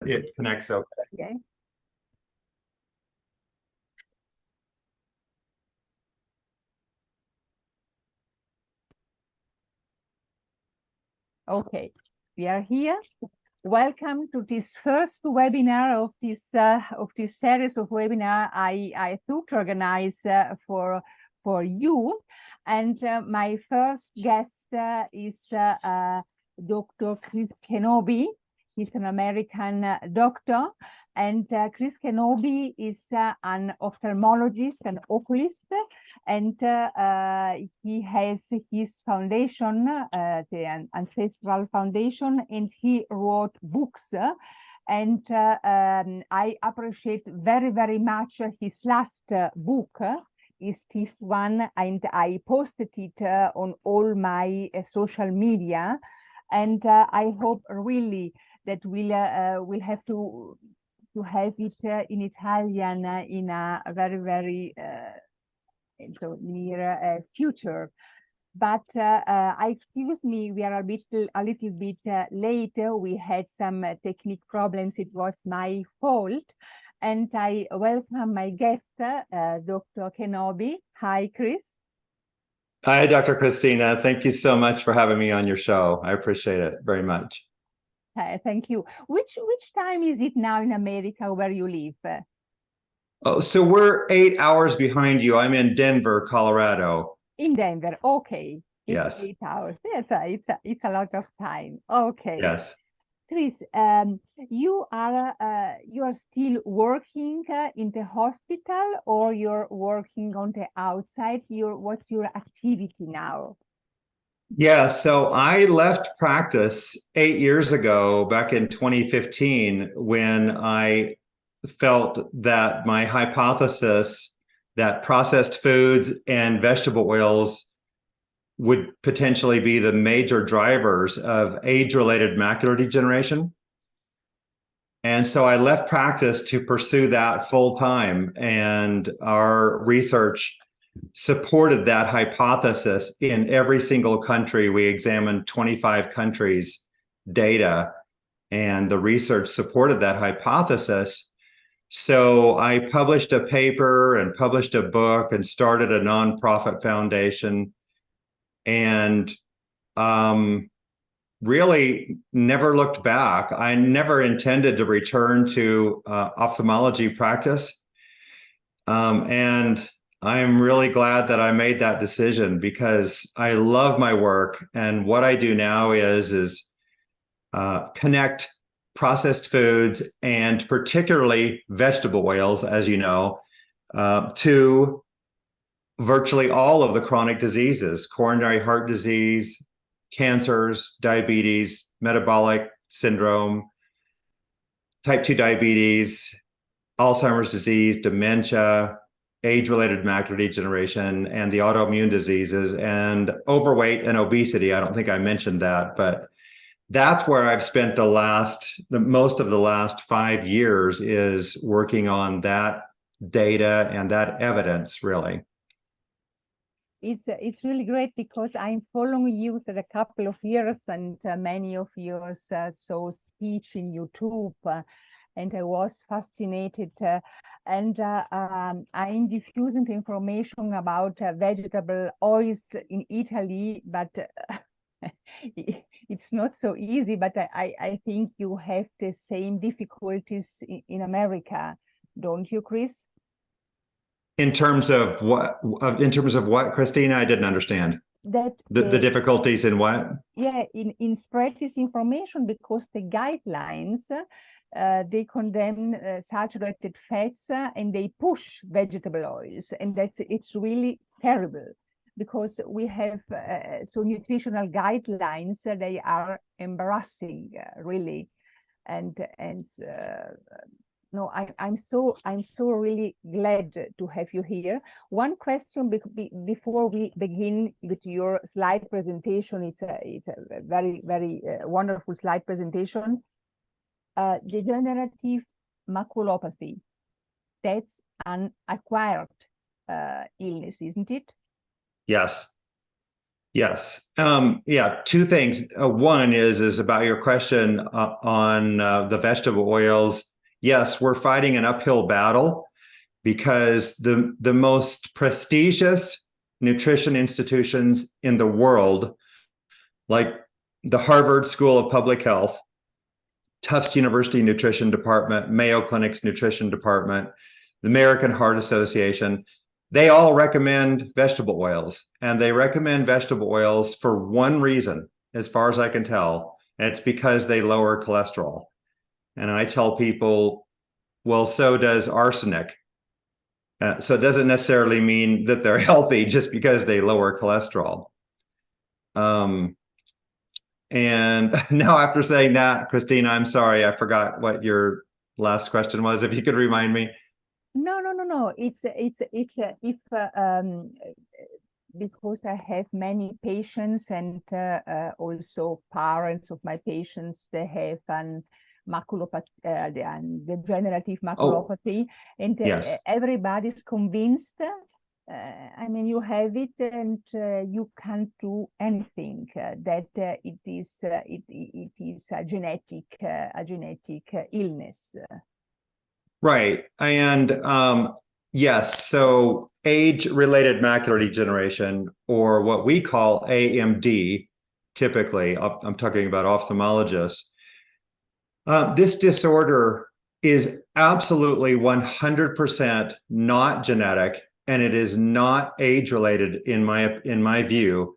it connects okay. Okay. Okay, we are here. Welcome to this first webinar of this series of webinar I thought to organize for you. And my first guest is Dr. Chris Kenobi. He's an American doctor, and Chris Kenobi is an ophthalmologist and oculist, and he has his foundation, the Ancestral Foundation, and he wrote books. And I appreciate very, very much his last book. Is this one, and I posted it on all my social media, and I hope really that we'll have to have it in Italian in a very, very so near future. But excuse me, we are a little bit late. We had some technical problems. It was my fault. And I welcome my guest, Dr. Kenobi. Hi, Chris. Hi, Dr. Christina. Thank you so much for having me on your show. I appreciate it very much. Thank you. Which time is it now in America where you live? Oh, so we're 8 hours behind you. I'm in Denver, Colorado. In Denver, okay. It's Yes. 8 hours. Yes, it's a lot of time. Okay. Yes. Chris, you are still working in the hospital, or you're working on the outside? What's your activity now? Yeah, so I left practice 8 years ago, back in 2015, when I felt that my hypothesis that processed foods and vegetable oils would potentially be the major drivers of age-related macular degeneration. And so I left practice to pursue that full time, and our research supported that hypothesis in every single country. We examined 25 countries' data, and the research supported that hypothesis. So I published a paper and published a book and started a nonprofit foundation, and really never looked back. I never intended to return to ophthalmology practice. And I'm really glad that I made that decision, because I love my work. And what I do now is connect processed foods, and particularly vegetable oils, as you know, to virtually all of the chronic diseases: coronary heart disease, cancers, diabetes, metabolic syndrome, type 2 diabetes, Alzheimer's disease, dementia, age-related macular degeneration, and the autoimmune diseases, and overweight and obesity. I don't think I mentioned that, but that's where I've spent the most of the last 5 years, is working on that data and that evidence, really. It's really great, because I'm following you for a couple of years, and many of yours saw speech in YouTube, and I was fascinated. And I'm diffusing information about vegetable oils in Italy, but it's not so easy. But I think you have the same difficulties in America, don't you, Chris? In terms of what? In terms of what, Christina? I didn't understand. That the difficulties in what? Yeah, in spread this information, because the guidelines they condemn saturated fats, and they push vegetable oils, and it's really terrible, because we have so nutritional guidelines, they are embarrassing, really, and no, I'm so really glad to have you here. One question before we begin with your slide presentation. It's a very, very wonderful slide presentation. Degenerative maculopathy, that's an acquired illness, isn't it? Yes. Yes. Yeah, two things. One is about your question on the vegetable oils. Yes, we're fighting an uphill battle because the most prestigious nutrition institutions in the world, like the Harvard School of Public Health, Tufts University Nutrition Department, Mayo Clinic's Nutrition Department, the American Heart Association, they all recommend vegetable oils. And they recommend vegetable oils for one reason, as far as I can tell, and it's because they lower cholesterol. And I tell people, well, so does arsenic. So it doesn't necessarily mean that they're healthy just because they lower cholesterol. And now after saying that, Christina, I'm sorry, I forgot what your last question was. If you could remind me. No. It's if because I have many patients and also parents of my patients, they have an maculopathy, the degenerative maculopathy, and Yes. everybody's convinced. I mean, you have it, and you can't do anything. That it is a genetic illness. Right. And yes, so age-related macular degeneration, or what we call AMD, typically, I'm talking about ophthalmologists. This disorder is absolutely 100% not genetic, and it is not age-related in my view.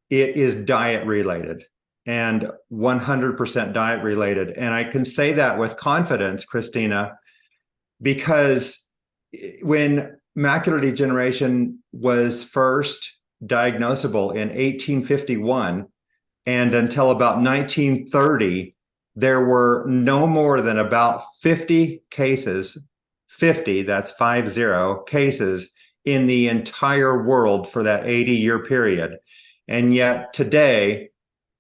It is diet-related, and 100% diet-related. And I can say that with confidence, Christina, because when macular degeneration was first diagnosable in 1851, and until about 1930, there were no more than about 50 cases, 50, that's 50 cases in the entire world for that 80-year period. And yet today,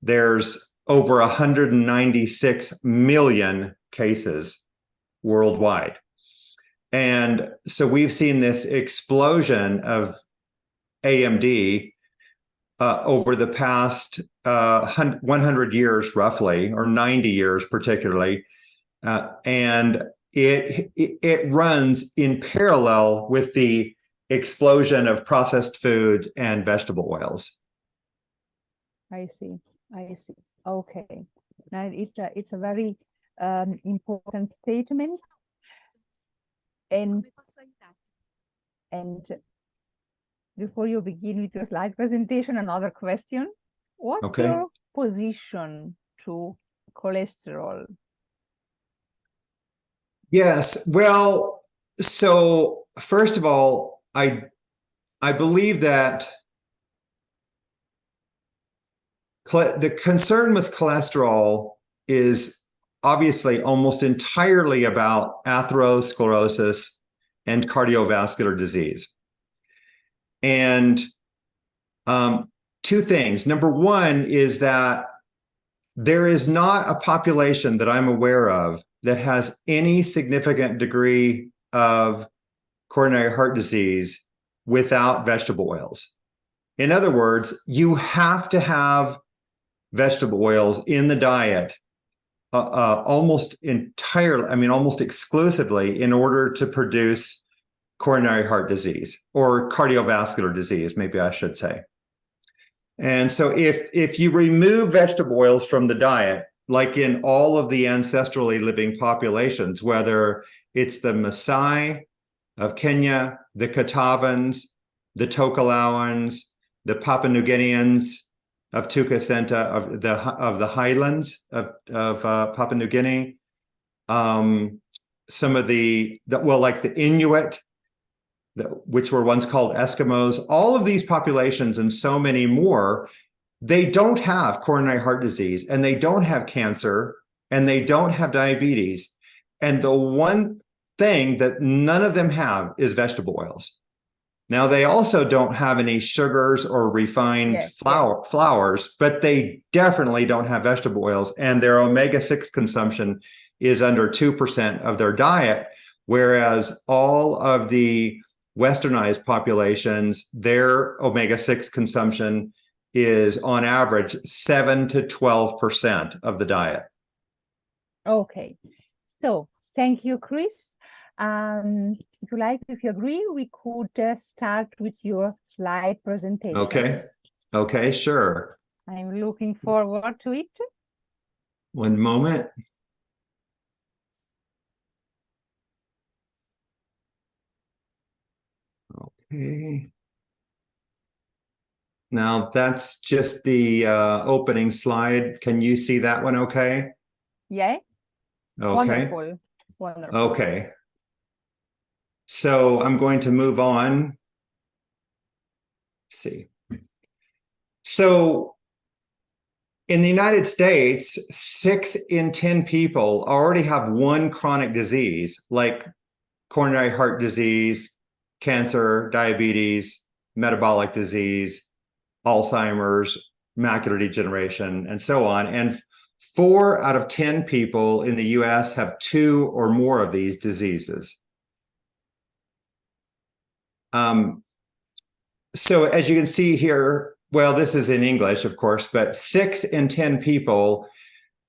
there's over 196 million cases worldwide. And so we've seen this explosion of AMD over the past 100 years, roughly, or 90 years particularly. And it runs in parallel with the explosion of processed foods and vegetable oils. I see. Okay. Now it's a very important statement. And before you begin with your slide presentation, another question. What's your position to cholesterol? Yes, well, so first of all, I believe that the concern with cholesterol is obviously almost entirely about atherosclerosis and cardiovascular disease. And two things. Number one is that there is not a population that I'm aware of that has any significant degree of coronary heart disease without vegetable oils. In other words, you have to have vegetable oils in the diet almost entirely, I mean, almost exclusively in order to produce coronary heart disease or cardiovascular disease, maybe I should say. And so if you remove vegetable oils from the diet, like in all of the ancestrally living populations, whether it's the Maasai of Kenya, the Katavans, the Tokelauans, the Papua New Guineans of Tucacenta, of the highlands of Papua New Guinea, some of like the Inuit, which were once called Eskimos, all of these populations and so many more, they don't have coronary heart disease, and they don't have cancer, and they don't have diabetes. And the one thing that none of them have is vegetable oils. Now, they also don't have any sugars or refined flours, but they definitely don't have vegetable oils, and their omega-6 consumption is under 2% of their diet, whereas all of the westernized populations, their omega-6 consumption is on average 7 to 12% of the diet. Okay, so thank you, Chris. If you like, if you agree, we could start with your slide presentation. Okay, sure. I'm looking forward to it. One moment. Okay. Now that's just the opening slide. Can you see that one okay? Yeah. Okay. Wonderful. Okay. So I'm going to move on. Let's see. So in the United States, 6 in 10 people already have one chronic disease, like coronary heart disease, cancer, diabetes, metabolic disease, Alzheimer's, macular degeneration, and so on. And 4 out of 10 people in the US have 2 or more of these diseases. So as you can see here, well, this is in English, of course, but 6 in 10 people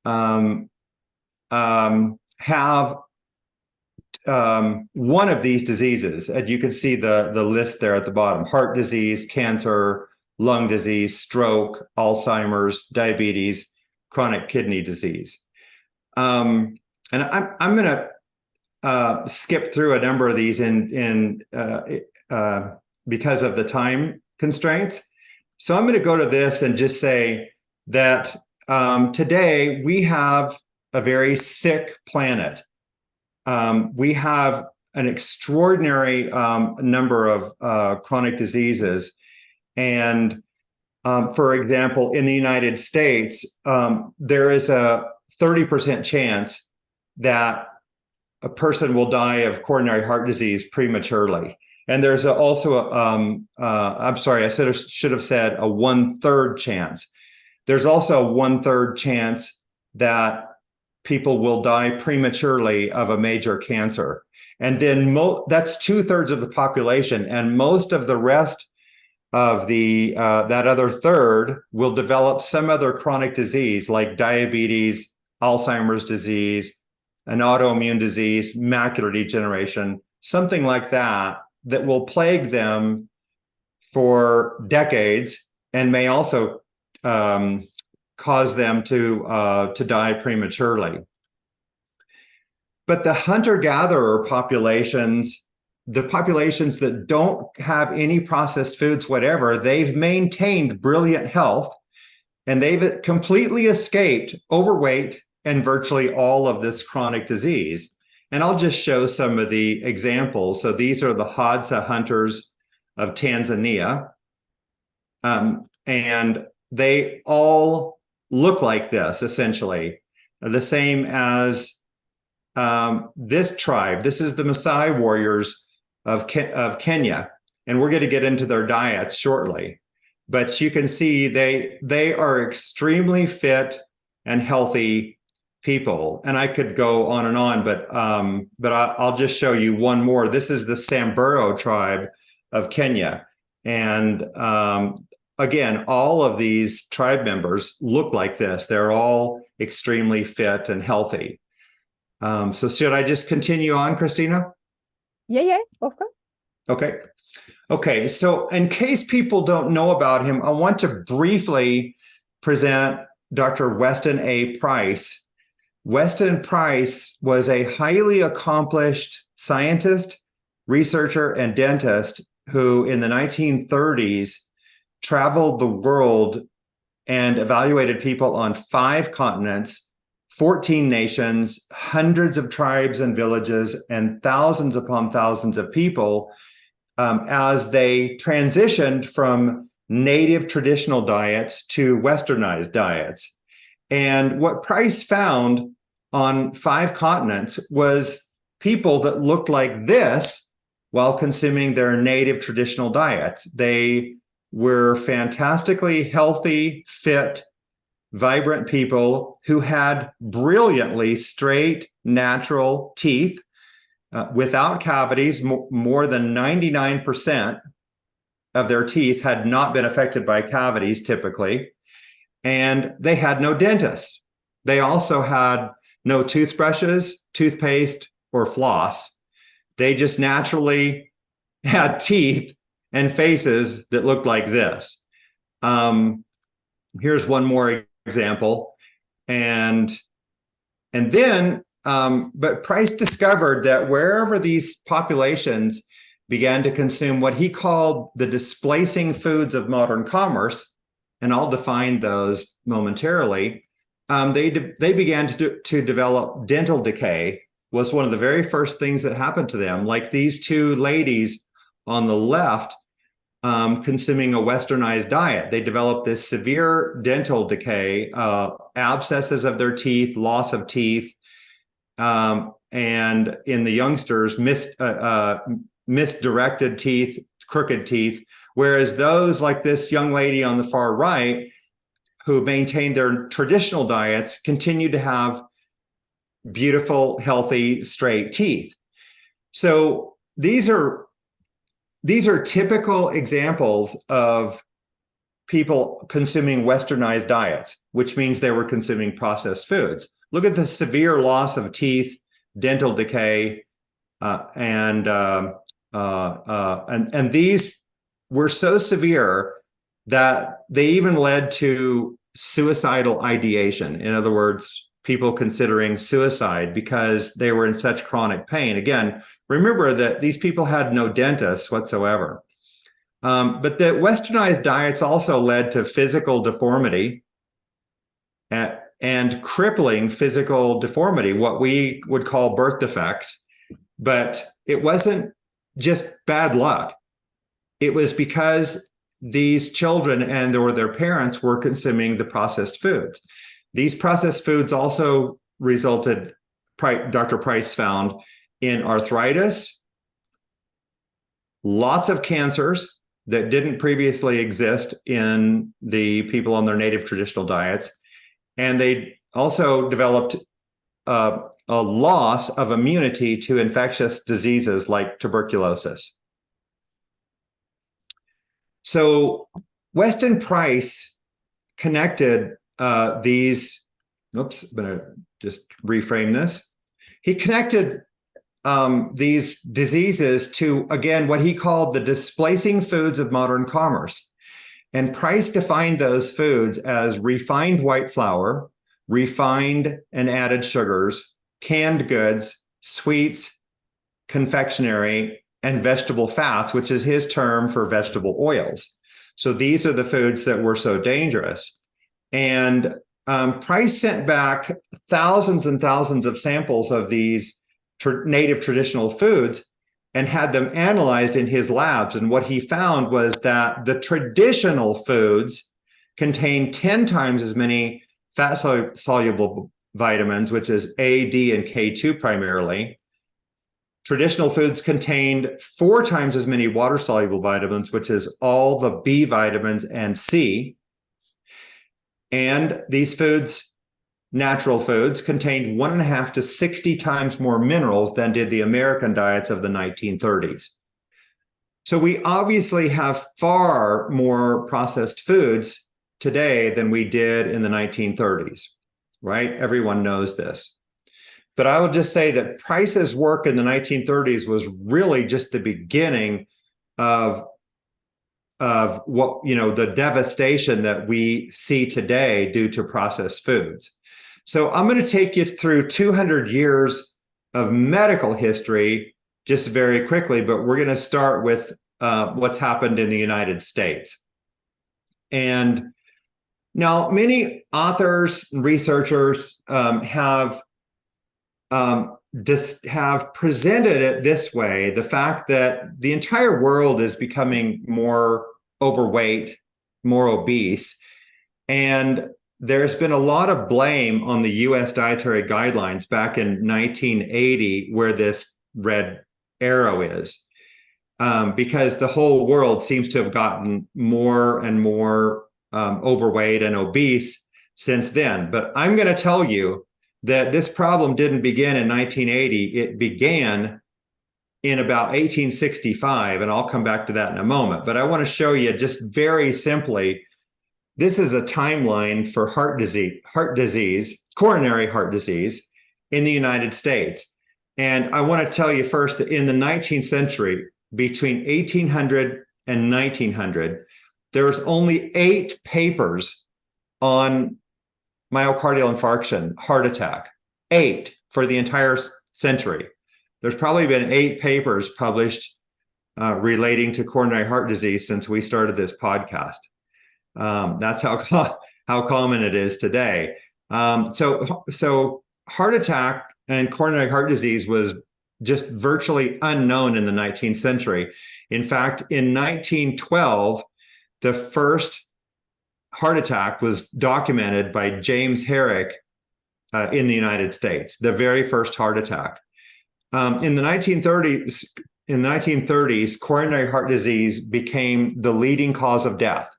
have one of these diseases. And you can see the list there at the bottom: heart disease, cancer, lung disease, stroke, Alzheimer's, diabetes, chronic kidney disease. And I'm going to skip through a number of these because of the time constraints. So I'm going to go to this and just say that today we have a very sick planet. We have an extraordinary number of chronic diseases. And for example, in the United States, there is a 30% chance that a person will die of coronary heart disease prematurely. And there's also I'm sorry, I should have said a 1/3 chance. There's also a 1/3 chance that people will die prematurely of a major cancer. And then that's 2/3 of the population, and most of the rest of the that other third will develop some other chronic disease like diabetes, Alzheimer's disease, an autoimmune disease, macular degeneration, something like that, that will plague them for decades and may also cause them to die prematurely. But the hunter-gatherer populations, the populations that don't have any processed foods, whatever, they've maintained brilliant health, and they've completely escaped overweight and virtually all of this chronic disease. And I'll just show some of the examples. So these are the Hadza hunters of Tanzania. And they all look like this, essentially. The same as this tribe. This is the Maasai warriors of Kenya. And we're going to get into their diets shortly. But you can see they are extremely fit and healthy people, and I could go on and on, but I'll just show you one more. This is the Samburu tribe of Kenya, and again, all of these tribe members look like this. They're all extremely fit and healthy. So should I just continue on, Christina? Yeah, of course. Okay. So in case people don't know about him, I want to briefly present Dr. Weston A. Price. Weston Price was a highly accomplished scientist, researcher, and dentist who in the 1930s traveled the world and evaluated people on 5 continents, 14 nations, hundreds of tribes and villages, and thousands upon thousands of people as they transitioned from native traditional diets to westernized diets. And what Price found on 5 continents was people that looked like this while consuming their native traditional diets. They were fantastically healthy, fit, vibrant people who had brilliantly straight, natural teeth without cavities, more than 99%. of their teeth had not been affected by cavities typically, and they had no dentists. They also had no toothbrushes, toothpaste, or floss. They just naturally had teeth and faces that looked like this. Here's one more example. And then, but Price discovered that wherever these populations began to consume what he called the displacing foods of modern commerce, and I'll define those momentarily, they began to develop dental decay. Was one of the very first things that happened to them. Like these two ladies on the left, consuming a westernized diet, they developed this severe dental decay, abscesses of their teeth, loss of teeth, and in the youngsters, misdirected teeth, crooked teeth, whereas those like this young lady on the far right who maintained their traditional diets continued to have beautiful, healthy, straight teeth. So these are typical examples of people consuming westernized diets, which means they were consuming processed foods. Look at the severe loss of teeth, dental decay, and these were so severe that they even led to suicidal ideation. In other words, people considering suicide because they were in such chronic pain. Again, remember that these people had no dentists whatsoever. But the westernized diets also led to physical deformity and crippling physical deformity, what we would call birth defects. But it wasn't just bad luck. It was because these children and or their parents were consuming the processed foods. These processed foods also resulted, Dr. Price found, in arthritis, lots of cancers that didn't previously exist in the people on their native traditional diets. And they also developed a loss of immunity to infectious diseases like tuberculosis. So Weston Price connected these, oops, I'm going to just reframe this. He connected these diseases to, again, what he called the displacing foods of modern commerce. And Price defined those foods as refined white flour, refined and added sugars, canned goods, sweets, confectionery, and vegetable fats, which is his term for vegetable oils. So these are the foods that were so dangerous. And Price sent back thousands and thousands of samples of these native traditional foods and had them analyzed in his labs. And what he found was that the traditional foods contain 10 times as many fat-soluble vitamins, which is A, D, and K2 primarily. Traditional foods contained 4 times as many water-soluble vitamins, which is all the B vitamins and C. And these foods, natural foods, contained 1.5 to 60 times more minerals than did the American diets of the 1930s. So we obviously have far more processed foods today than we did in the 1930s, right? Everyone knows this. But I will just say that Price's work in the 1930s was really just the beginning of what, the devastation that we see today due to processed foods. So I'm going to take you through 200 years of medical history just very quickly, but we're going to start with what's happened in the United States. And now many authors and researchers have presented it this way: the fact that the entire world is becoming more overweight, more obese, and there's been a lot of blame on the US dietary guidelines back in 1980, where this red arrow is, because the whole world seems to have gotten more and more overweight and obese since then. But I'm going to tell you that this problem didn't begin in 1980. It began in about 1865, and I'll come back to that in a moment. But I want to show you just very simply, this is a timeline for heart disease, coronary heart disease in the United States. And I want to tell you first that in the 19th century, between 1800 and 1900, there was only 8 papers on myocardial infarction, heart attack, 8 for the entire century. There's probably been 8 papers published relating to coronary heart disease since we started this podcast. That's how common it is today. So heart attack and coronary heart disease was just virtually unknown in the 19th century. In fact, in 1912, the first heart attack was documented by James Herrick in the United States, the very first heart attack. In the 1930s, coronary heart disease became the leading cause of death.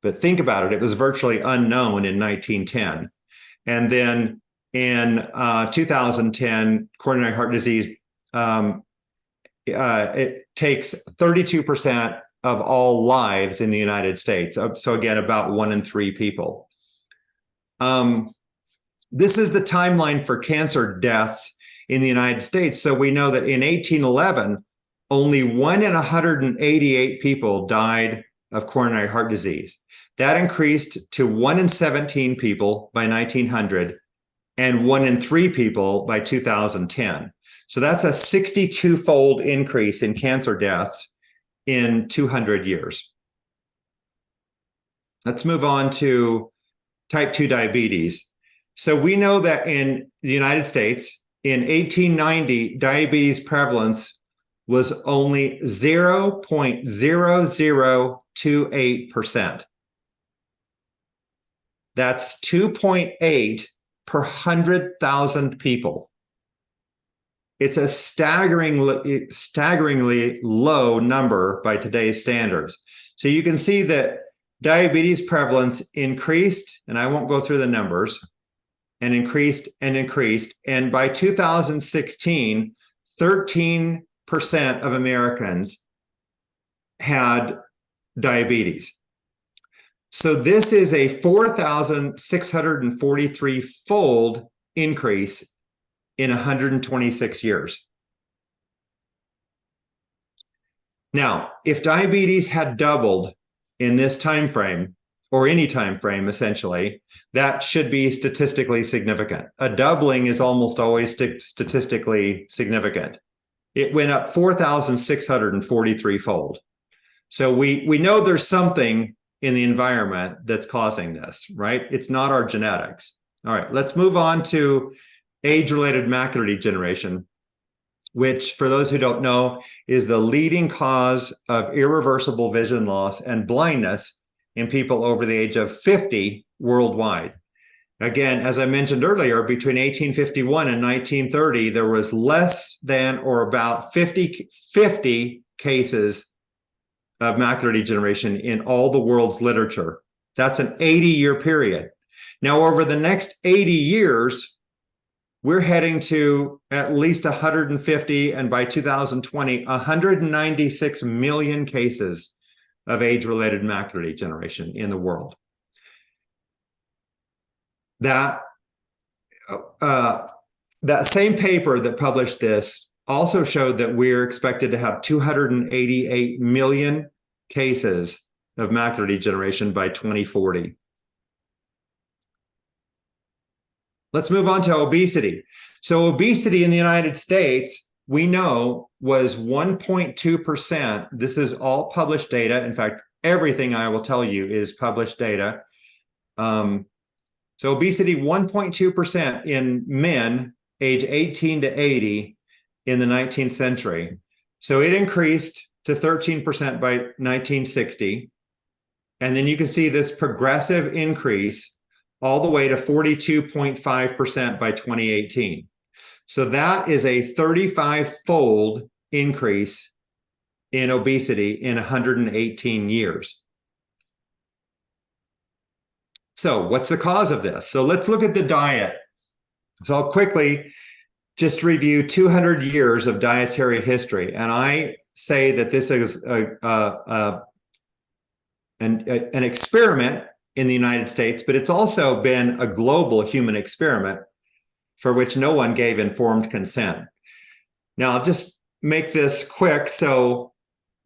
But think about it, it was virtually unknown in 1910. And then in 2010, coronary heart disease, it takes 32% of all lives in the United States. So again, about 1 in 3 people. This is the timeline for cancer deaths in the United States. So we know that in 1811, only 1 in 188 people died of coronary heart disease. That increased to 1 in 17 people by 1900 and 1 in 3 people by 2010. So that's a 62-fold increase in cancer deaths in 200 years. Let's move on to type 2 diabetes. So we know that in the United States, in 1890, diabetes prevalence was only 0.0028%. That's 2.8 per 100,000 people. It's a staggeringly low number by today's standards. So you can see that diabetes prevalence increased, and I won't go through the numbers, and increased and increased. And by 2016, 13% of Americans had diabetes. So this is a 4,643-fold increase in 126 years. Now, if diabetes had doubled in this time frame, or any time frame essentially, that should be statistically significant. A doubling is almost always statistically significant. It went up 4,643-fold. So we know there's something in the environment that's causing this, right? It's not our genetics. All right, let's move on to age-related macular degeneration, which, for those who don't know, is the leading cause of irreversible vision loss and blindness in people over the age of 50 worldwide. Again, as I mentioned earlier, between 1851 and 1930, there was less than or about 50 cases of macular degeneration in all the world's literature. That's an 80-year period. Now, over the next 80 years, we're heading to at least 150, and by 2020, 196 million cases of age-related macular degeneration in the world. That same paper that published this also showed that we're expected to have 288 million cases of macular degeneration by 2040. Let's move on to obesity. So obesity in the United States, we know, was 1.2%. This is all published data. In fact, everything I will tell you is published data. So obesity, 1.2% in men age 18 to 80 in the 19th century. So it increased to 13% by 1960. And then you can see this progressive increase all the way to 42.5% by 2018. So that is a 35-fold increase in obesity in 118 years. So what's the cause of this? So let's look at the diet. So I'll quickly just review 200 years of dietary history. And I say that this is an experiment in the United States, but it's also been a global human experiment for which no one gave informed consent. Now, I'll just make this quick. So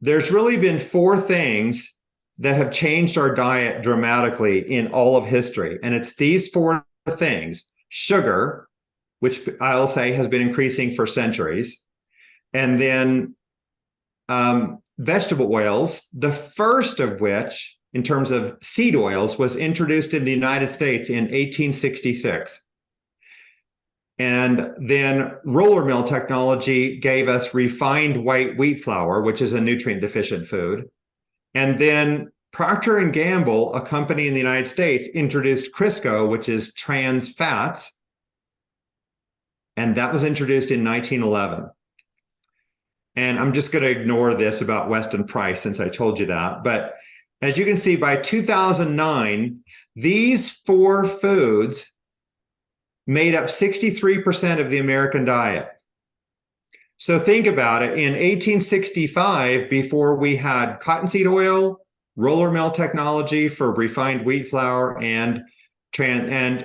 there's really been 4 things that have changed our diet dramatically in all of history. And it's these 4 things: sugar, which I'll say has been increasing for centuries, and then vegetable oils, the first of which, in terms of seed oils, was introduced in the United States in 1866. And then roller mill technology gave us refined white wheat flour, which is a nutrient deficient food. And then Procter & Gamble, a company in the United States, introduced Crisco, which is trans fats. And that was introduced in 1911. And I'm just going to ignore this about Weston Price since I told you that. But as you can see, by 2009, these 4 foods made up 63% of the American diet. So think about it. In 1865, before we had cottonseed oil, roller mill technology for refined wheat flour, and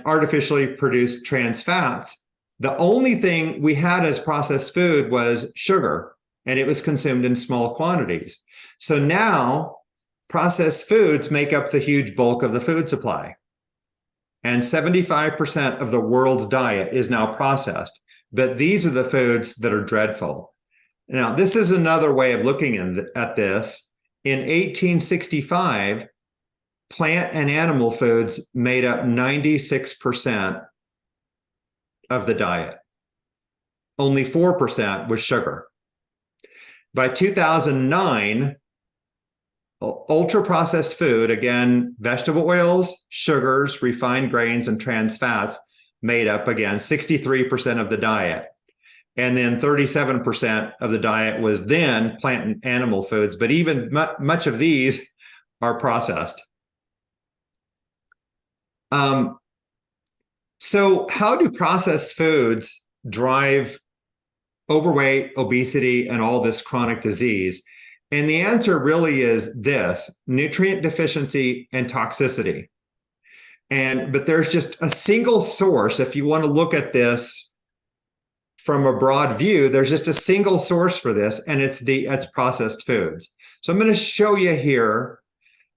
artificially produced trans fats, the only thing we had as processed food was sugar, and it was consumed in small quantities. So now processed foods make up the huge bulk of the food supply. And 75% of the world's diet is now processed. But these are the foods that are dreadful. Now, this is another way of looking at this. In 1865, plant and animal foods made up 96% of the diet. Only 4% was sugar. By 2009, ultra-processed food, again, vegetable oils, sugars, refined grains, and trans fats, made up, again, 63% of the diet. And then 37% of the diet was then plant and animal foods, but even much of these are processed. So how do processed foods drive overweight, obesity, and all this chronic disease? And the answer really is this: nutrient deficiency and toxicity. But there's just a single source. If you want to look at this from a broad view, there's just a single source for this, and it's processed foods. So I'm going to show you here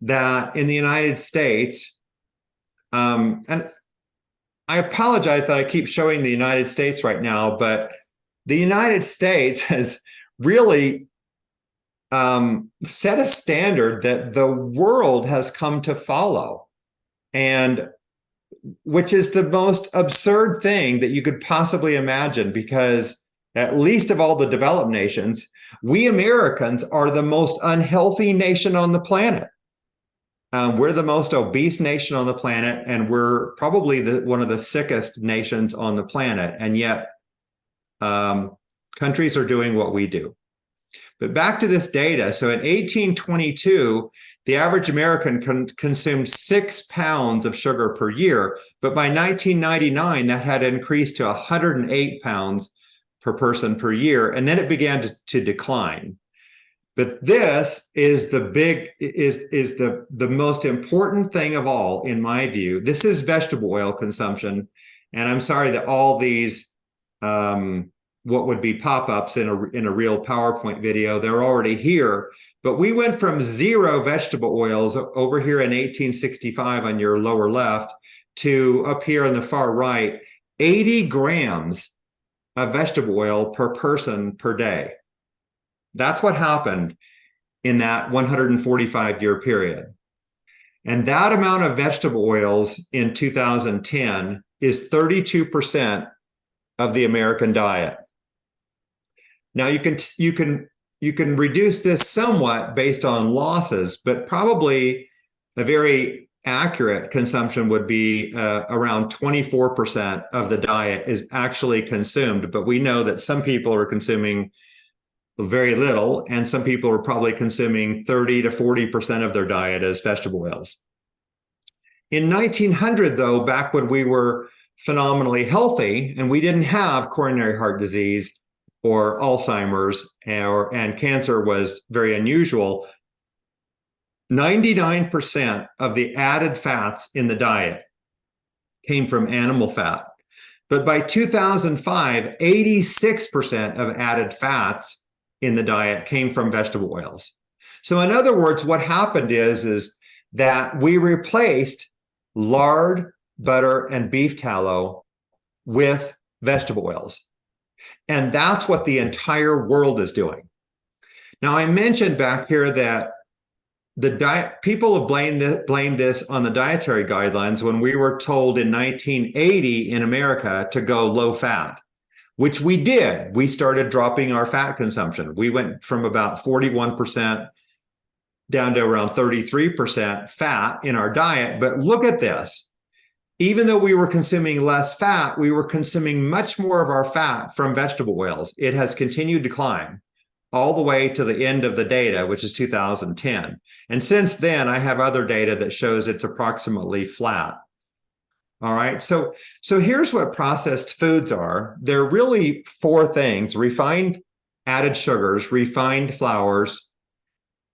that in the United States, and I apologize that I keep showing the United States right now, but the United States has really set a standard that the world has come to follow, and which is the most absurd thing that you could possibly imagine, because at least of all the developed nations, we Americans are the most unhealthy nation on the planet. We're the most obese nation on the planet, and we're probably one of the sickest nations on the planet. And yet countries are doing what we do. But back to this data. So in 1822, the average American consumed 6 pounds of sugar per year. But by 1999, that had increased to 108 pounds per person per year. And then it began to decline. But this is the most important thing of all, in my view. This is vegetable oil consumption. And I'm sorry that all these what would be pop-ups in a real PowerPoint video, they're already here. But we went from 0 vegetable oils over here in 1865 on your lower left to up here on the far right, 80 grams of vegetable oil per person per day. That's what happened in that 145-year period. And that amount of vegetable oils in 2010 is 32% of the American diet. Now you can reduce this somewhat based on losses, but probably a very accurate consumption would be around 24% of the diet is actually consumed. But we know that some people are consuming very little, and some people are probably consuming 30 to 40% of their diet as vegetable oils. In 1900, though, back when we were phenomenally healthy and we didn't have coronary heart disease or Alzheimer's and cancer was very unusual, 99% of the added fats in the diet came from animal fat. But by 2005, 86% of added fats in the diet came from vegetable oils. So in other words, what happened is that we replaced lard, butter, and beef tallow with vegetable oils. And that's what the entire world is doing. Now, I mentioned back here that the diet people have blamed this on the dietary guidelines when we were told in 1980 in America to go low fat, which we did. We started dropping our fat consumption. We went from about 41% down to around 33% fat in our diet. But look at this. Even though we were consuming less fat, we were consuming much more of our fat from vegetable oils. It has continued to climb all the way to the end of the data, which is 2010. And since then, I have other data that shows it's approximately flat. All right, so here's what processed foods are. They're really four things: refined added sugars, refined flours,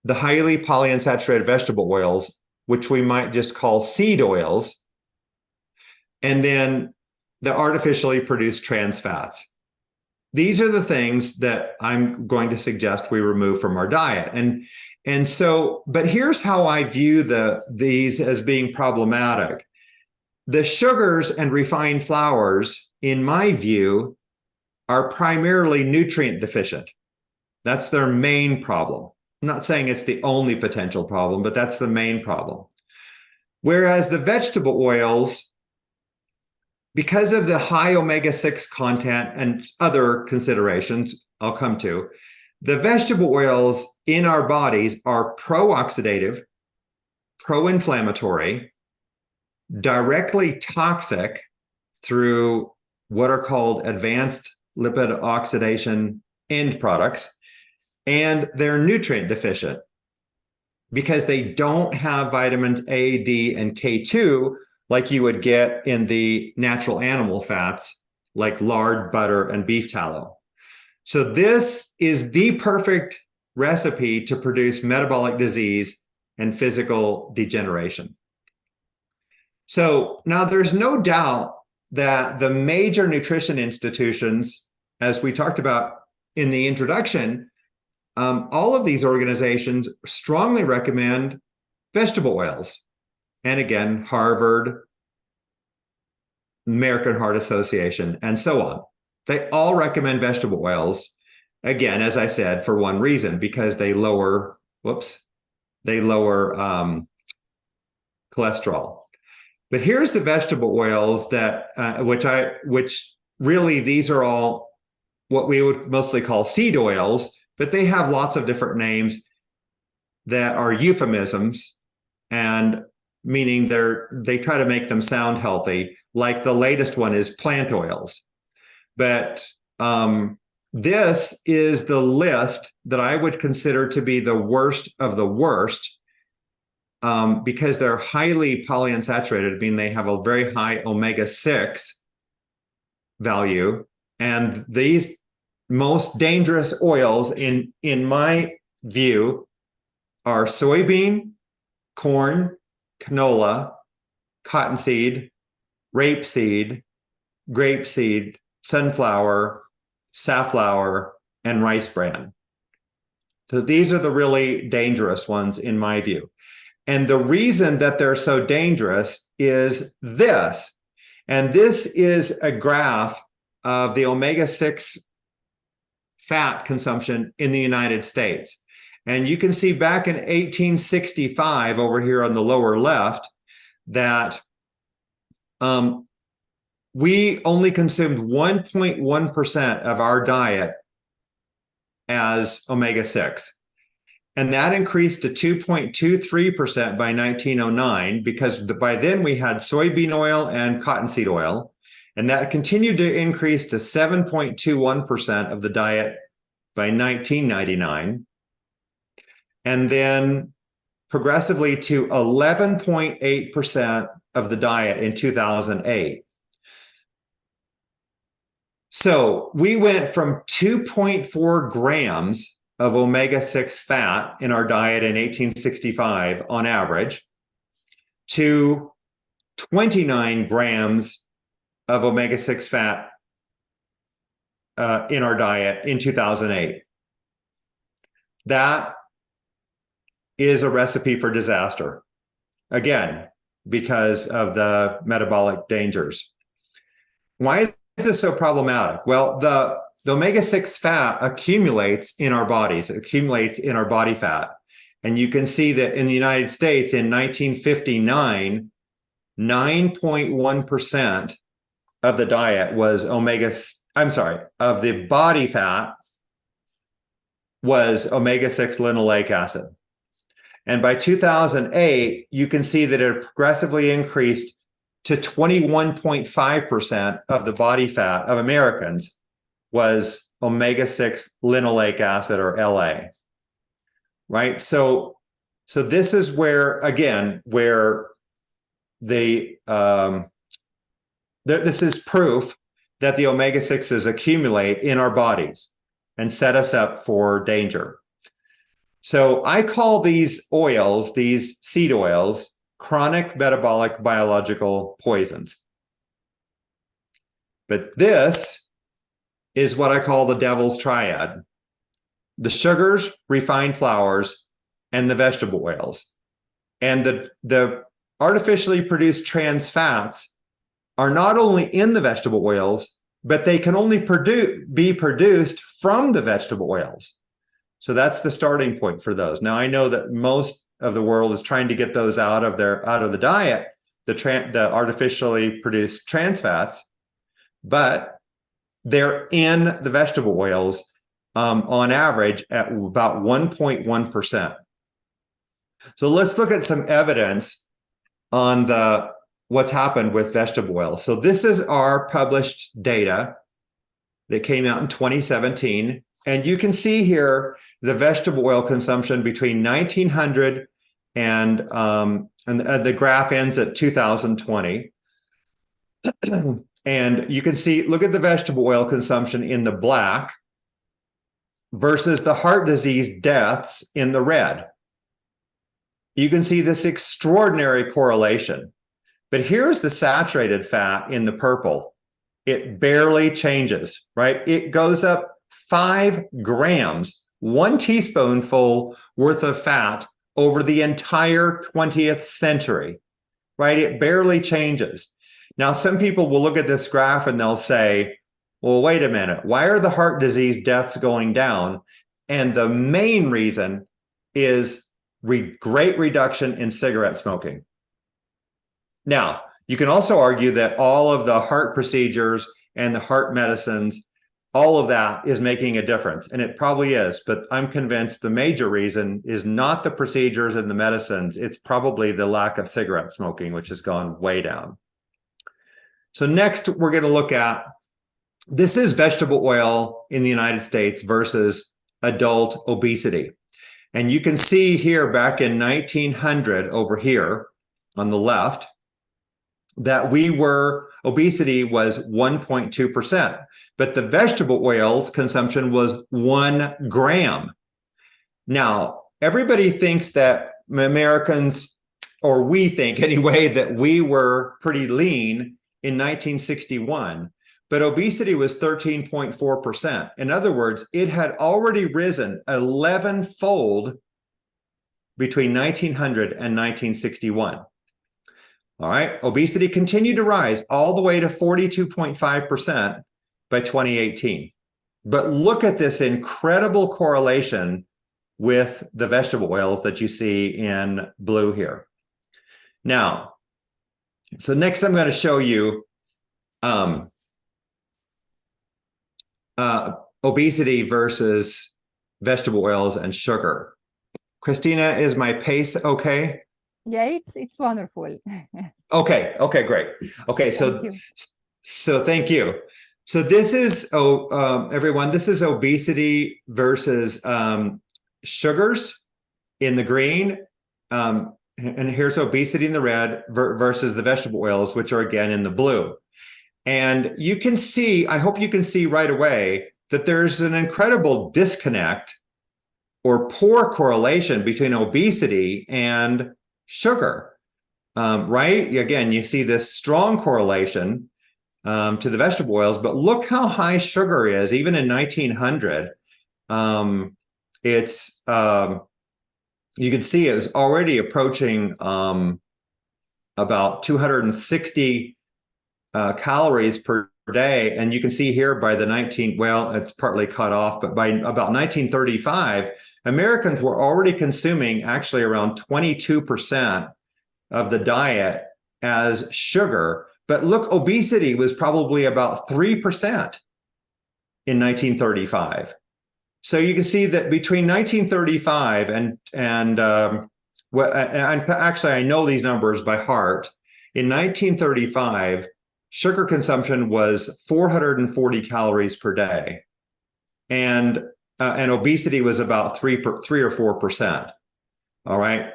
the highly polyunsaturated vegetable oils, which we might just call seed oils, and then the artificially produced trans fats. These are the things that I'm going to suggest we remove from our diet. And so, but here's how I view these as being problematic. The sugars and refined flours, in my view, are primarily nutrient deficient. That's their main problem. I'm not saying it's the only potential problem, but that's the main problem. Whereas the vegetable oils, because of the high omega-6 content and other considerations I'll come to, the vegetable oils in our bodies are pro-oxidative, pro-inflammatory, directly toxic through what are called advanced lipid oxidation end products, and they're nutrient deficient because they don't have vitamins A, D, and K2 like you would get in the natural animal fats like lard, butter, and beef tallow. So this is the perfect recipe to produce metabolic disease and physical degeneration. So now there's no doubt that the major nutrition institutions, as we talked about in the introduction, all of these organizations strongly recommend vegetable oils. And again, Harvard, American Heart Association, and so on. They all recommend vegetable oils. Again, as I said, for one reason, because they lower cholesterol. But here's the vegetable oils that, which really, these are all what we would mostly call seed oils, but they have lots of different names that are euphemisms, and meaning they try to make them sound healthy. Like the latest one is plant oils. But this is the list that I would consider to be the worst of the worst, because they're highly polyunsaturated, meaning they have a very high omega-6 value. And these most dangerous oils, in my view, are soybean, corn, canola, cottonseed, rapeseed, grapeseed, sunflower, safflower, and rice bran. So these are the really dangerous ones in my view. And the reason that they're so dangerous is this. And this is a graph of the omega-6 fat consumption in the United States. And you can see back in 1865 over here on the lower left that we only consumed 1.1% of our diet as omega-6. And that increased to 2.23% by 1909, because by then we had soybean oil and cottonseed oil. And that continued to increase to 7.21% of the diet by 1999. And then progressively to 11.8% of the diet in 2008. So we went from 2.4 grams of omega-6 fat in our diet in 1865 on average to 29 grams of omega-6 fat in our diet in 2008. That is a recipe for disaster. Again, because of the metabolic dangers. Why is this so problematic? Well, the omega-6 fat accumulates in our bodies, it accumulates in our body fat. And you can see that in the United States in 1959, 9.1% of the diet was of the body fat was omega-6 linoleic acid. And by 2008, you can see that it progressively increased to 21.5% of the body fat of Americans was omega-6 linoleic acid, or LA. Right? So this is where, again, where this is proof that the omega-6s accumulate in our bodies and set us up for danger. So I call these oils, these seed oils, chronic metabolic biological poisons. But this is what I call the devil's triad: the sugars, refined flours, and the vegetable oils. And the artificially produced trans fats are not only in the vegetable oils, but they can only be produced from the vegetable oils. So that's the starting point for those. Now, I know that most of the world is trying to get those out of the diet, the artificially produced trans fats, but they're in the vegetable oils on average at about 1.1%. So let's look at some evidence on what's happened with vegetable oils. So this is our published data that came out in 2017. And you can see here the vegetable oil consumption between 1900 and the graph ends at 2020. And you can see, look at the vegetable oil consumption in the black versus the heart disease deaths in the red. You can see this extraordinary correlation. But here's the saturated fat in the purple. It barely changes, right? It goes up 5 grams, 1 teaspoonful worth of fat over the entire 20th century, right? It barely changes. Now, some people will look at this graph and they'll say, well, wait a minute, why are the heart disease deaths going down? And the main reason is great reduction in cigarette smoking. Now, you can also argue that all of the heart procedures and the heart medicines, all of that is making a difference, and it probably is, but I'm convinced the major reason is not the procedures and the medicines, it's probably the lack of cigarette smoking, which has gone way down. So next, we're going to look at, this is vegetable oil in the United States versus adult obesity. And you can see here back in 1900 over here on the left, that obesity was 1.2%, but the vegetable oils consumption was 1 gram. Now, everybody thinks that Americans, or we think anyway, that we were pretty lean in 1961, but obesity was 13.4%. In other words, it had already risen 11-fold between 1900 and 1961. All right, obesity continued to rise all the way to 42.5% by 2018. But look at this incredible correlation with the vegetable oils that you see in blue here. Now, so next I'm going to show you obesity versus vegetable oils and sugar. Christina, is my pace okay? Yeah, it's wonderful. Okay, great. Okay, so thank you. So this is everyone, this is obesity versus sugars in the green, and here's obesity in the red versus the vegetable oils, which are again in the blue. And you can see, I hope you can see right away that there's an incredible disconnect or poor correlation between obesity and sugar, right? Again, you see this strong correlation to the vegetable oils, but look how high sugar is, even in 1900. It's, you can see it was already approaching about 260 calories per day. And you can see here by the well, it's partly cut off, but by about 1935, Americans were already consuming actually around 22% of the diet as sugar. But look, obesity was probably about 3% in 1935. So you can see that between 1935 actually, I know these numbers by heart. In 1935, sugar consumption was 440 calories per day, and obesity was about 3 or 4%. All right.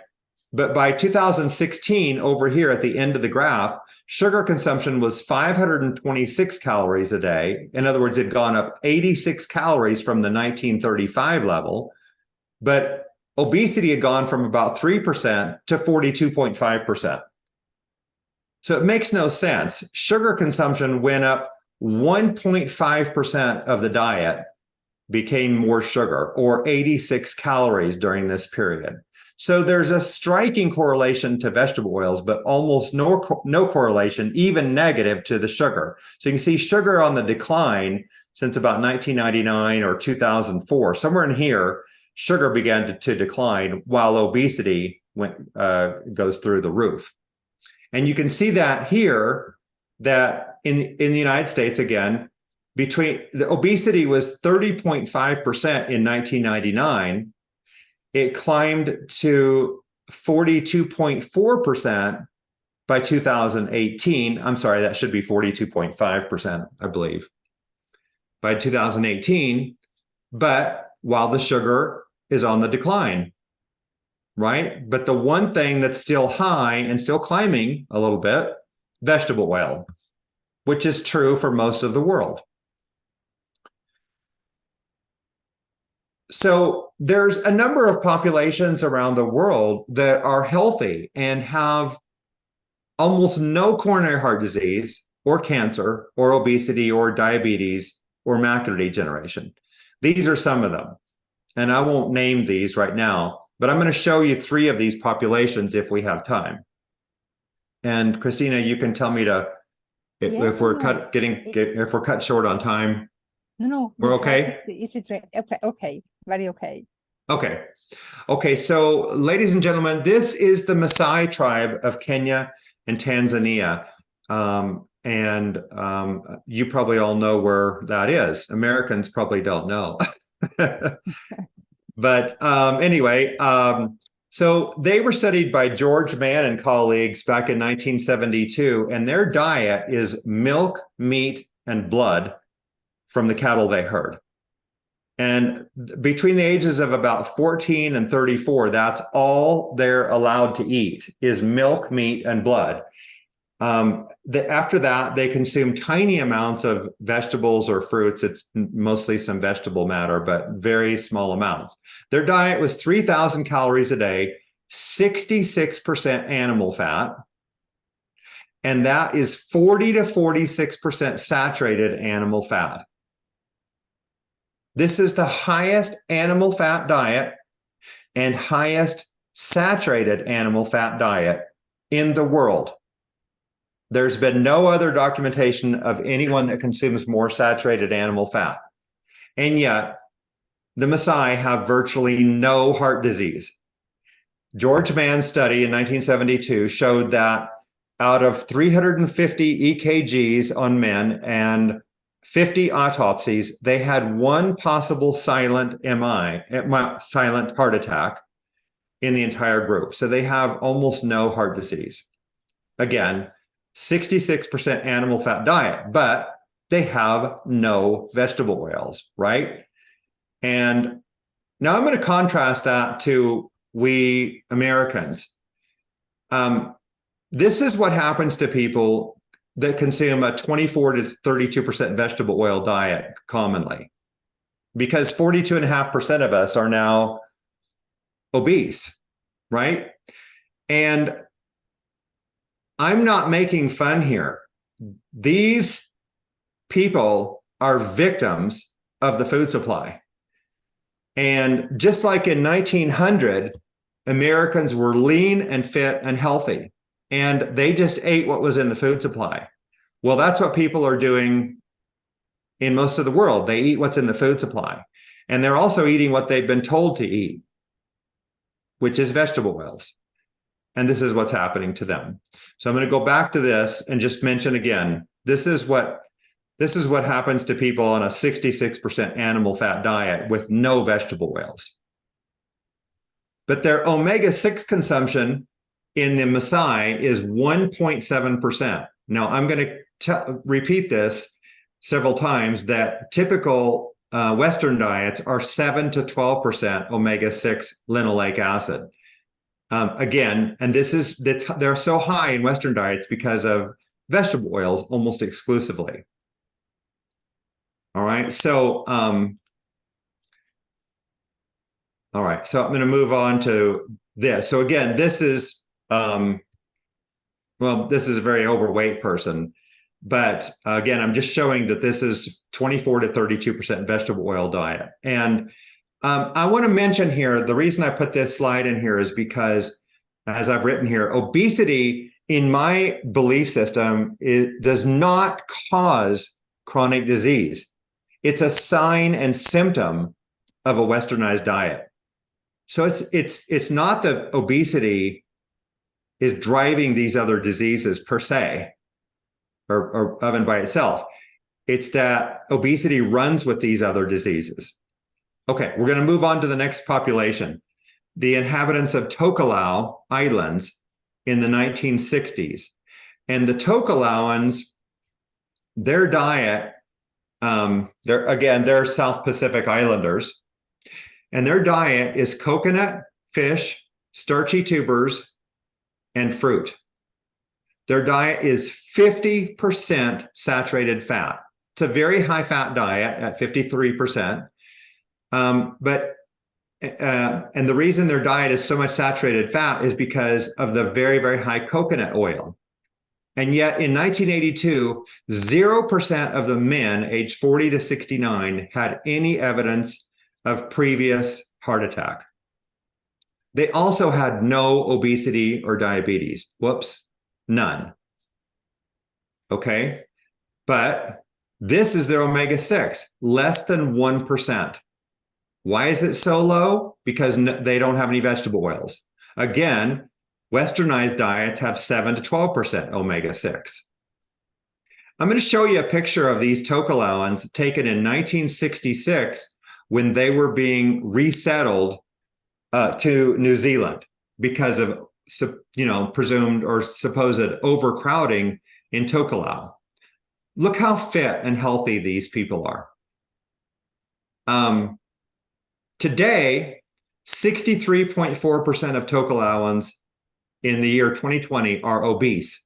But by 2016, over here at the end of the graph, sugar consumption was 526 calories a day. In other words, it had gone up 86 calories from the 1935 level, but obesity had gone from about 3% to 42.5%. So it makes no sense. Sugar consumption went up 1.5% of the diet became more sugar, or 86 calories during this period. So there's a striking correlation to vegetable oils, but almost no correlation, even negative, to the sugar. So you can see sugar on the decline since about 1999 or 2004. Somewhere in here, sugar began to decline while obesity goes through the roof. And you can see that here, that in the United States, again, between the obesity was 30.5% in 1999. It climbed to 42.4% by 2018. I'm sorry, that should be 42.5%, I believe, by 2018. But while the sugar is on the decline, right? But the one thing that's still high and still climbing a little bit, vegetable oil, which is true for most of the world. So there's a number of populations around the world that are healthy and have almost no coronary heart disease or cancer or obesity or diabetes or macular degeneration. These are some of them. And I won't name these right now, but I'm going to show you 3 of these populations if we have time. And Christina, you can tell me if we're cut short on time. No, we're okay. Okay, very okay. Okay. So, ladies and gentlemen, this is the Maasai tribe of Kenya and Tanzania, and you probably all know where that is. Americans probably don't know, but anyway. So they were studied by George Mann and colleagues back in 1972, and their diet is milk, meat, and blood from the cattle they herd. And between the ages of about 14 and 34, that's all they're allowed to eat is milk, meat, and blood. After that, they consume tiny amounts of vegetables or fruits. It's mostly some vegetable matter, but very small amounts. Their diet was 3,000 calories a day, 66% animal fat, and that is 40 to 46% saturated animal fat. This is the highest animal fat diet and highest saturated animal fat diet in the world. There's been no other documentation of anyone that consumes more saturated animal fat. And yet, the Maasai have virtually no heart disease. George Mann's study in 1972 showed that out of 350 EKGs on men and 50 autopsies, they had one possible silent silent heart attack in the entire group. So they have almost no heart disease. Again, 66% animal fat diet, but they have no vegetable oils, right? And now I'm going to contrast that to we Americans. This is what happens to people that consume a 24 to 32% vegetable oil diet commonly, because 42.5% of us are now obese, right? And I'm not making fun here. These people are victims of the food supply. And just like in 1900, Americans were lean and fit and healthy, and they just ate what was in the food supply. Well, that's what people are doing in most of the world. They eat what's in the food supply, and they're also eating what they've been told to eat, which is vegetable oils. And this is what's happening to them. So I'm going to go back to this and just mention again, this is what happens to people on a 66% animal fat diet with no vegetable oils. But their omega-6 consumption in the Maasai is 1.7%. Now, I'm going to repeat this several times, that typical Western diets are 7 to 12% omega-6 linoleic acid. Again, and they're so high in Western diets because of vegetable oils almost exclusively. All right, so all right, so I'm going to move on to this. So again, this is this is a very overweight person, but again, I'm just showing that this is 24 to 32% vegetable oil diet. And I want to mention here, the reason I put this slide in here is because, as I've written here, obesity, in my belief system, it does not cause chronic disease. It's a sign and symptom of a westernized diet. So it's not that obesity is driving these other diseases per se, or of and by itself. It's that obesity runs with these other diseases. Okay, we're going to move on to the next population, the inhabitants of Tokelau Islands in the 1960s. And the Tokelauans, their diet, they're South Pacific Islanders, and their diet is coconut, fish, starchy tubers, and fruit. Their diet is 50% saturated fat. It's a very high fat diet at 53%. And the reason their diet is so much saturated fat is because of the very, very high coconut oil. And yet in 1982, 0% of the men aged 40 to 69 had any evidence of previous heart attack. They also had no obesity or diabetes. Whoops, none. Okay, but this is their omega-6, less than 1%. Why is it so low? Because they don't have any vegetable oils. Again, westernized diets have 7 to 12% omega-6. I'm going to show you a picture of these Tokelauans taken in 1966 when they were being resettled to New Zealand because of presumed or supposed overcrowding in Tokelau. Look how fit and healthy these people are. Today, 63.4% of Tokelauans in the year 2020 are obese.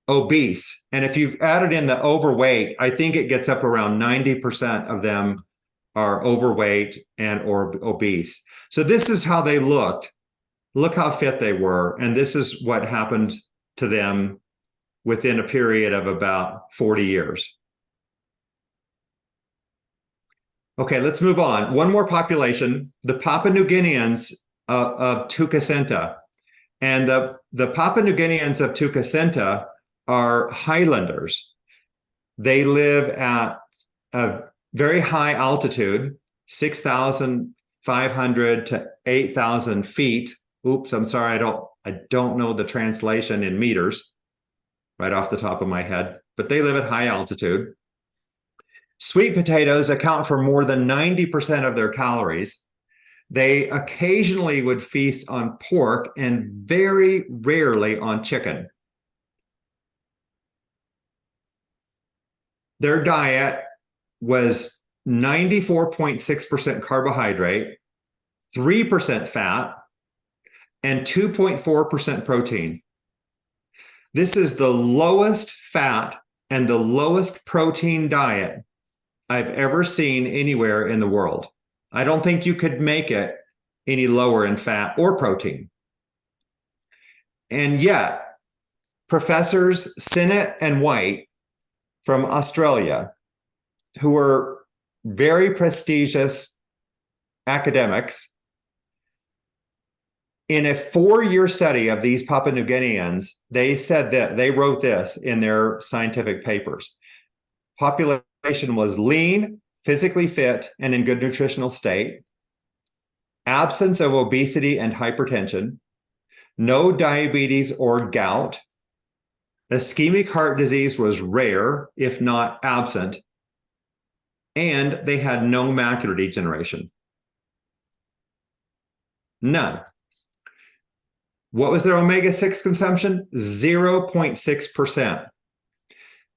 Obese. And if you've added in the overweight, I think it gets up around 90% of them are overweight and or obese. So this is how they looked. Look how fit they were. And this is what happened to them within a period of about 40 years. Okay, let's move on. One more population, the Papua New Guineans of Tucacenta. And the Papua New Guineans of Tucacenta are highlanders. They live at a very high altitude, 6,500 to 8,000 feet. Oops, I'm sorry, I don't know the translation in meters right off the top of my head, but they live at high altitude. Sweet potatoes account for more than 90% of their calories. They occasionally would feast on pork and very rarely on chicken. Their diet was 94.6% carbohydrate, 3% fat, and 2.4% protein. This is the lowest fat and the lowest protein diet I've ever seen anywhere in the world. I don't think you could make it any lower in fat or protein. And yet, Professors Sinnott and White from Australia, who are very prestigious academics, in a 4-year study of these Papua New Guineans, they said that they wrote this in their scientific papers. Population was lean, physically fit, and in good nutritional state. Absence of obesity and hypertension. No diabetes or gout. Ischemic heart disease was rare, if not absent. And they had no macular degeneration. None. What was their omega-6 consumption? 0.6%.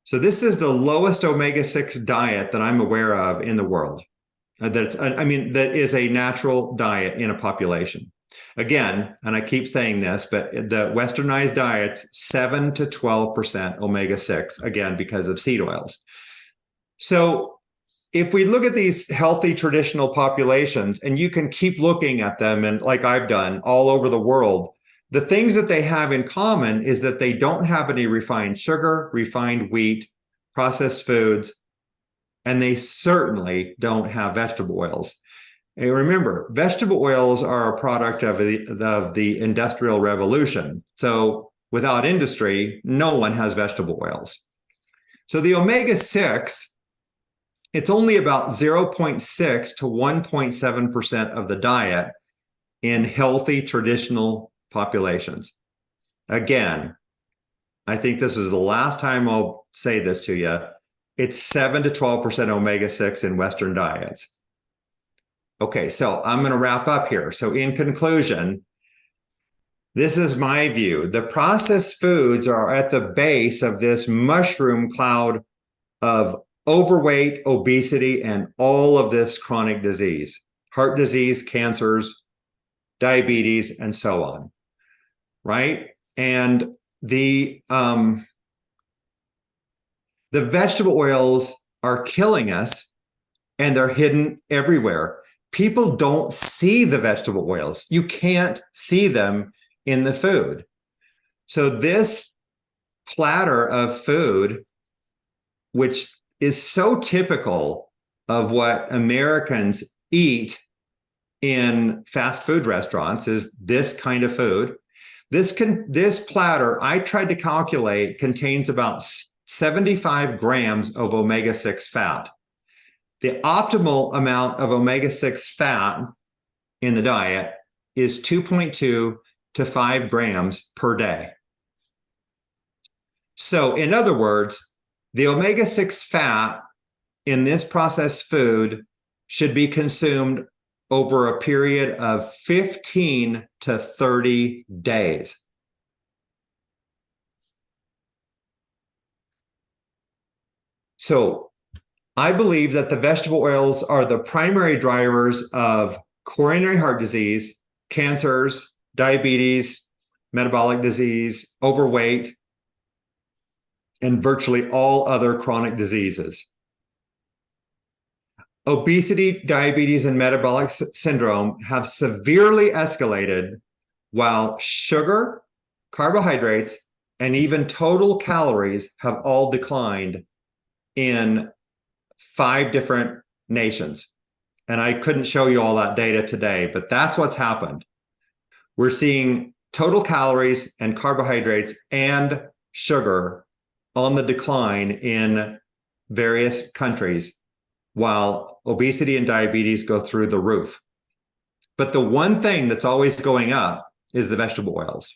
So this is the lowest omega-6 diet that I'm aware of in the world. That is a natural diet in a population. Again, and I keep saying this, but the westernized diet's 7 to 12% omega-6, again, because of seed oils. So if we look at these healthy traditional populations, and you can keep looking at them, and like I've done all over the world, the things that they have in common is that they don't have any refined sugar, refined wheat, processed foods, and they certainly don't have vegetable oils. And remember, vegetable oils are a product of the Industrial Revolution. So without industry, no one has vegetable oils. So the omega-6, it's only about 0.6 to 1.7% of the diet in healthy traditional populations. Again, I think this is the last time I'll say this to you. It's 7 to 12% omega-6 in Western diets. Okay, so I'm going to wrap up here. So in conclusion, this is my view. The processed foods are at the base of this mushroom cloud of overweight, obesity, and all of this chronic disease, heart disease, cancers, diabetes, and so on, right? And the vegetable oils are killing us, and they're hidden everywhere. People don't see the vegetable oils. You can't see them in the food. So this platter of food, which is so typical of what Americans eat in fast food restaurants, is this kind of food. This platter, I tried to calculate, contains about 75 grams of omega-6 fat. The optimal amount of omega-6 fat in the diet is 2.2 to 5 grams per day. So in other words, the omega-6 fat in this processed food should be consumed over a period of 15 to 30 days. So I believe that the vegetable oils are the primary drivers of coronary heart disease, cancers, diabetes, metabolic disease, overweight, and virtually all other chronic diseases. Obesity, diabetes, and metabolic syndrome have severely escalated, while sugar, carbohydrates, and even total calories have all declined in 5 different nations. And I couldn't show you all that data today, but that's what's happened. We're seeing total calories and carbohydrates and sugar on the decline in various countries, while obesity and diabetes go through the roof. But the one thing that's always going up is the vegetable oils.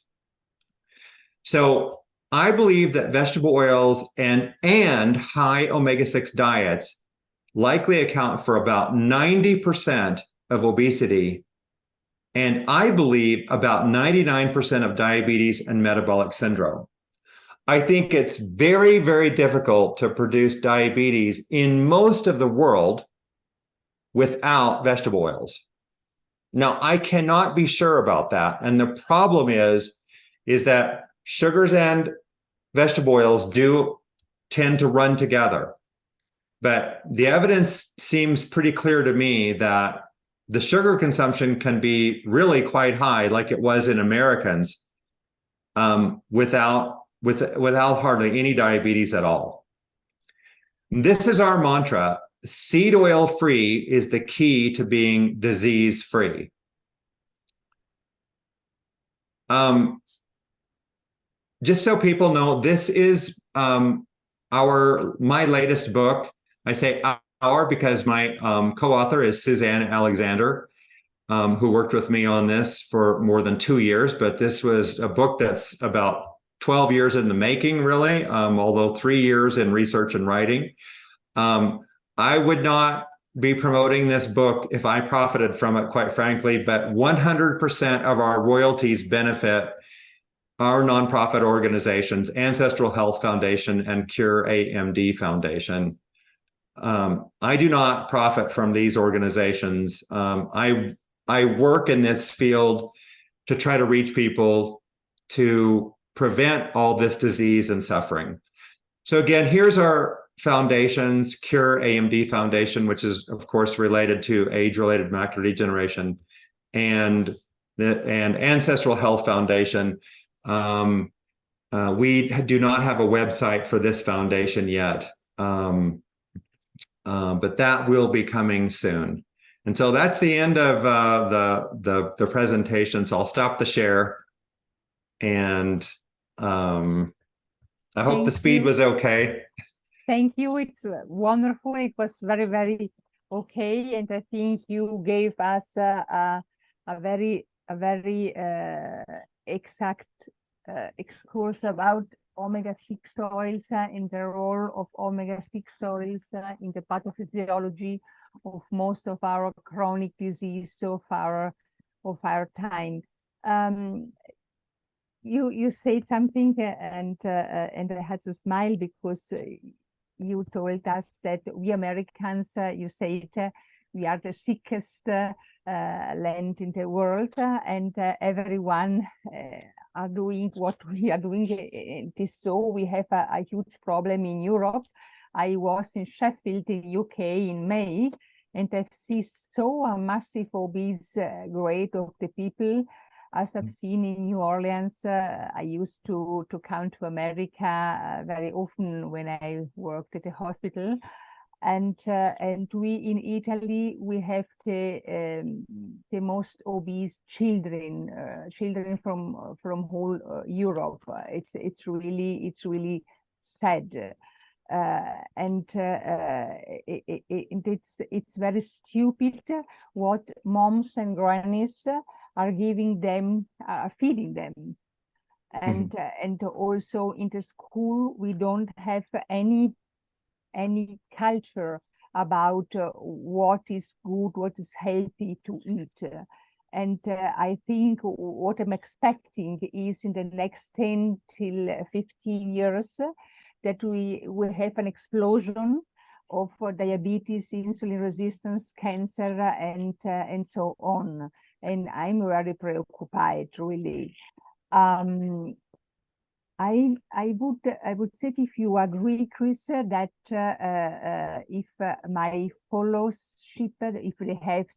So I believe that vegetable oils and high omega-6 diets likely account for about 90% of obesity, and I believe about 99% of diabetes and metabolic syndrome. I think it's very, very difficult to produce diabetes in most of the world without vegetable oils. Now, I cannot be sure about that. And the problem is that sugars and vegetable oils do tend to run together. But the evidence seems pretty clear to me that the sugar consumption can be really quite high, like it was in Americans, without hardly any diabetes at all. This is our mantra. Seed oil free is the key to being disease free. Just so people know, this is my latest book. I say our because my co-author is Suzanne Alexander, who worked with me on this for more than 2 years. But this was a book that's about 12 years in the making, really, although 3 years in research and writing. I would not be promoting this book if I profited from it, quite frankly, but 100% of our royalties benefit our nonprofit organizations, Ancestral Health Foundation and Cure AMD Foundation. I do not profit from these organizations. I work in this field to try to reach people to prevent all this disease and suffering. So again, here's our foundations: Cure AMD Foundation, which is of course related to age-related macular degeneration, and Ancestral Health Foundation. We do not have a website for this foundation yet, but that will be coming soon. And so that's the end of the presentation. So I'll stop the share, and I hope the speed was okay. Thank you. It's wonderful. It was very, very okay, and I think you gave us a very exact excursus about omega-6 oils and the role of omega-6 oils in the pathophysiology of most of our chronic disease so far of our time. You said something, and I had to smile because you told us that we Americans, you said, we are the sickest land in the world, and everyone are doing what we are doing. It is so. We have a huge problem in Europe. I was in Sheffield in UK in May, and I see so a massive obese grade of the people as I've seen in New Orleans. I used to come to America very often when I worked at a hospital, and we in Italy we have the most obese children from whole Europe. It's really sad. And it's very stupid what moms and grannies are giving them, are feeding them. And and also in the school we don't have any culture about what is good, what is healthy to eat. And I think what I'm expecting is in the next 10 till 15 years that we will have an explosion of diabetes, insulin resistance, cancer, and so on. And I'm very preoccupied, really. I would say, if you agree, Chris, that if my fellowship, if they have